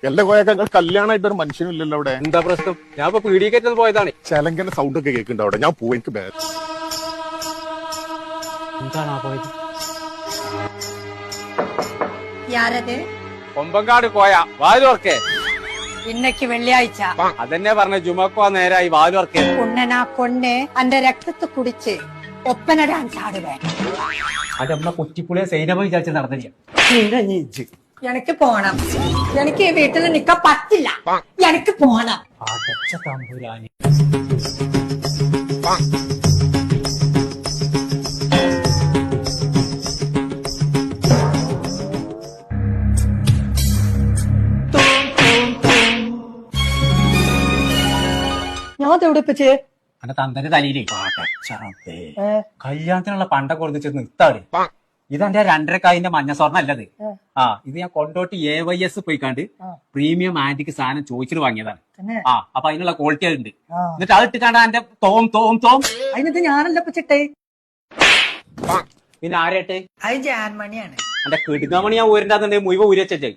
എല്ലാ കോയക്ക കല്യാണമായിട്ട് ഒരു മനുഷ്യനും ഇല്ലല്ലോ അവിടെ. എന്താ പ്രശ്നം? ഞാൻ ഇപ്പൊ പീഡിയക്കറ്റ് പോയതാണ്. ചെലങ്കന്റെ സൗണ്ട് ഒക്കെ കേൾക്കുന്നുണ്ട് അവിടെ. ഞാൻ പോയി, എനിക്ക് എന്താണ് ആ പോയത്? യാരത്? കൊമ്പങ്കാട് കോയ വാലുവർക്കേ. ഇന്നക്ക് വെള്ളിയാഴ്ച. അതെന്നെ പറഞ്ഞ ജുമക്കോ നേരായി വാലുവർക്കേ. കൊണ്ണനാ കൊണ്ണ് അന്റെ രക്തത്ത് കുടിച്ച് ഒപ്പന ഡാൻസ് ആടുവേ. അത് നമ്മളെ കുറ്റിപ്പുളിയെ സൈനമ വിചാരിച്ച് നടന്നില്ല. എനിക്ക് പോണം. എനിക്ക് ഈ വീട്ടിൽ നിക്കാൻ പറ്റില്ല. എനിക്ക് പോണം. അടച്ച തമ്പുരാനി. ഞാൻ തെവിടിപ്പിച്ച് അന്റെ തന്തന്റെ തലയിലേ കല്യാണത്തിനുള്ള പണ്ടൊക്കെ കൊടുത്ത് നിർത്താട്. ഇതെന്റെ 2.5 മഞ്ഞ സ്വർണ്ണം അല്ലത്. ഇത് ഞാൻ കൊണ്ടോട്ട് AYS പോയിക്കാണ്ട് പ്രീമിയം ആന്റിക്ക് സാധനം ചോദിച്ചിട്ട് വാങ്ങിയതാണ്. അപ്പൊ അതിനുള്ള ക്വാളിറ്റി ഉണ്ട്. എന്നിട്ട് അത് ഇട്ടിട്ടാണ് എന്റെ തോം അതിനകത്ത് ഞാനല്ല പിച്ചിട്ടേ. പിന്നെ ആരേട്ടെ? അത് ജാൻമണിയാണ്. എന്റെ കിടുങ്ങമണി ഞാൻ ഊരിന്റെ മുഴുവൻ ഊരി വെച്ചേ.